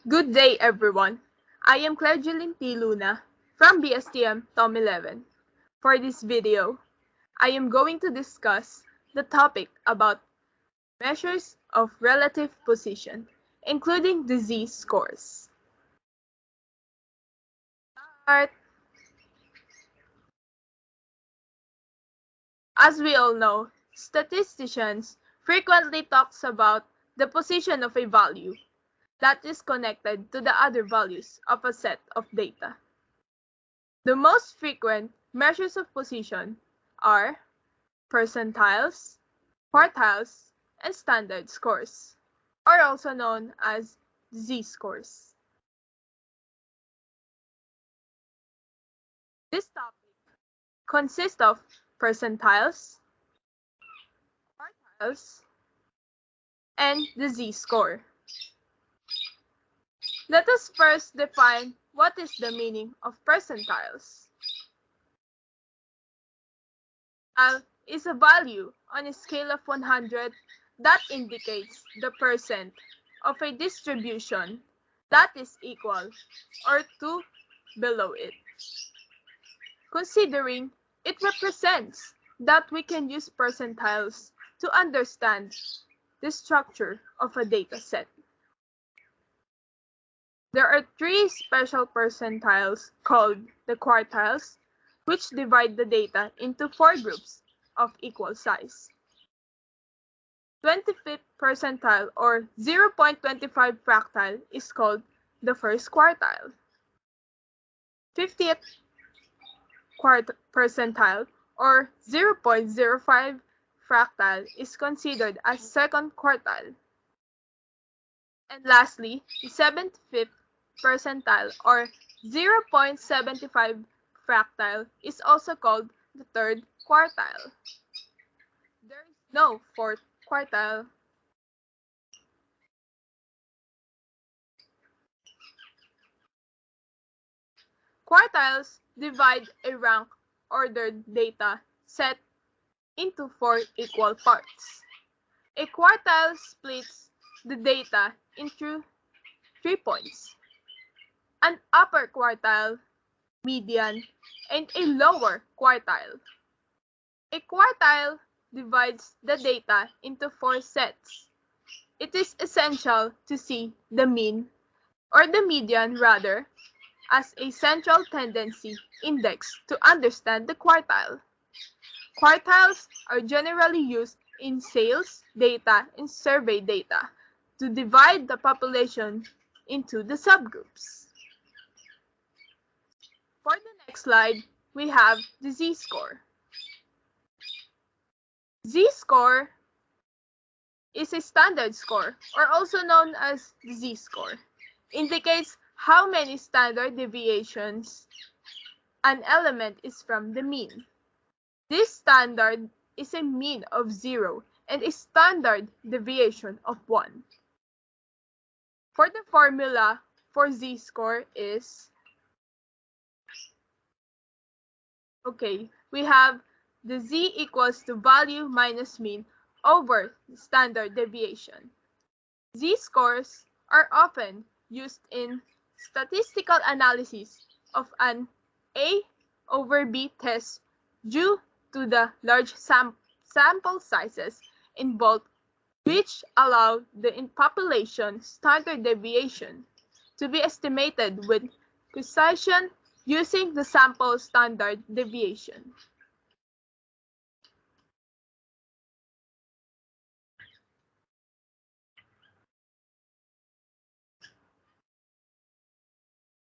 Good day, everyone. I am Claire T. Luna from BSTM Tom 11. For this video, I am going to discuss the topic about measures of relative position, including the z-scores. Start. As we all know, statisticians frequently talks about the position of a value that is connected to the other values of a set of data. The most frequent measures of position are percentiles, quartiles, and standard scores, or also known as z-scores. This topic consists of percentiles, quartiles, and the z-score. Let us first define what is the meaning of percentiles. Percentile is a value on a scale of 100 that indicates the percent of a distribution that is equal or to below it. Considering it represents that we can use percentiles to understand the structure of a data set. There are three special percentiles called the quartiles, which divide the data into four groups of equal size. 25th percentile or 0.25 fractile is called the first quartile. 50th percentile or 0.05 fractile is considered as second quartile. And lastly, the 75th percentile or 0.75 fractile is also called the third quartile. There is no fourth quartile. Quartiles divide a rank ordered data set into four equal parts. A quartile splits the data into 3 points: an upper quartile, median, and a lower quartile. A quartile divides the data into four sets. It is essential to see the mean, or the median rather, as a central tendency index to understand the quartile. Quartiles are generally used in sales data and survey data to divide the population into the subgroups. For the next slide, we have the z-score. Z-score is a standard score, or also known as the z-score. Indicates how many standard deviations an element is from the mean. This standard is a mean of 0 and a standard deviation of 1. For the formula for z-score is, we have the z equals to value minus mean over the standard deviation. Z-scores are often used in statistical analysis of an A over B test due to the large sample sizes involved, which allow the population standard deviation to be estimated with precision using the sample standard deviation.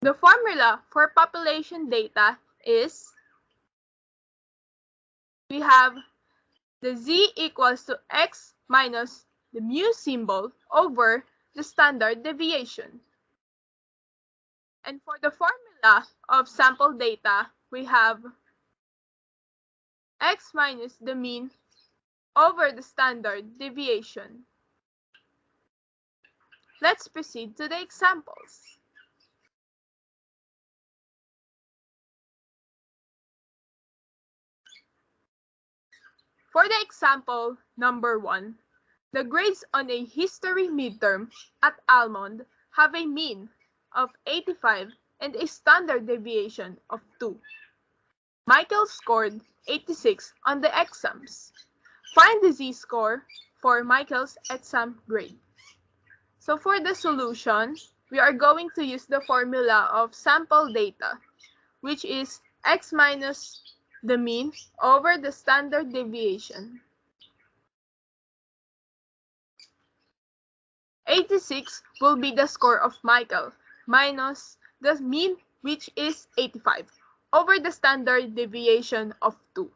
The formula for population data is, we have the z equals to x minus the mu symbol over the standard deviation. And for the formula of sample data, we have x minus the mean over the standard deviation. Let's proceed to the examples. For the example number 1, the grades on a history midterm at Almond have a mean of 85 and a standard deviation of 2. Michael scored 86 on the exams. Find the z-score for Michael's exam grade. So for the solution, we are going to use the formula of sample data, which is x minus the mean over the standard deviation. 86 will be the score of Michael minus the mean, which is 85, over the standard deviation of 2.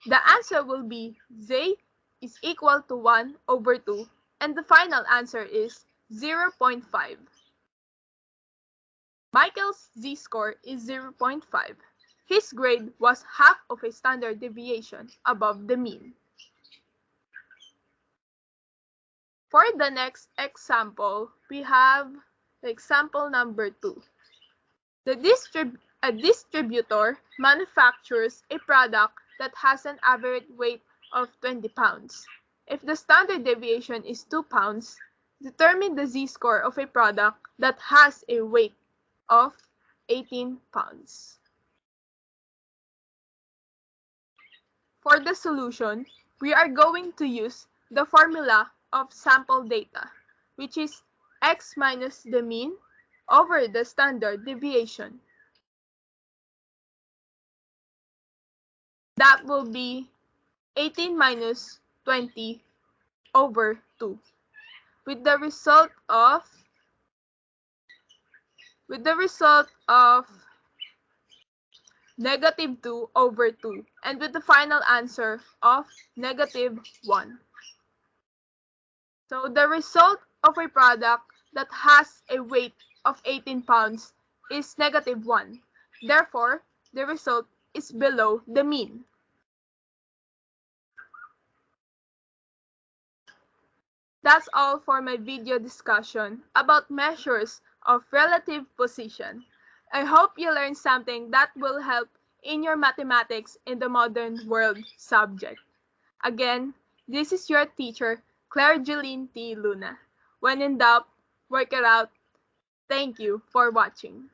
The answer will be z is equal to 1 over 2, and the final answer is 0.5. Michael's z-score is 0.5. His grade was half of a standard deviation above the mean. For the next example, we have example number 2. A distributor manufactures a product that has an average weight of 20 pounds. If the standard deviation is 2 pounds, determine the z-score of a product that has a weight of 18 pounds. For the solution, we are going to use the formula of sample data, which is x minus the mean over the standard deviation. That will be 18 minus 20 over 2, with the result of negative 2 over 2, and with the final answer of negative 1. So the result of a product that has a weight of 18 pounds is negative 1. Therefore, the result is below the mean. That's all for my video discussion about measures of relative position. I hope you learned something that will help in your mathematics in the modern world subject. Again, this is your teacher, Claire Jeline T. Luna. When in doubt, work it out. Thank you for watching.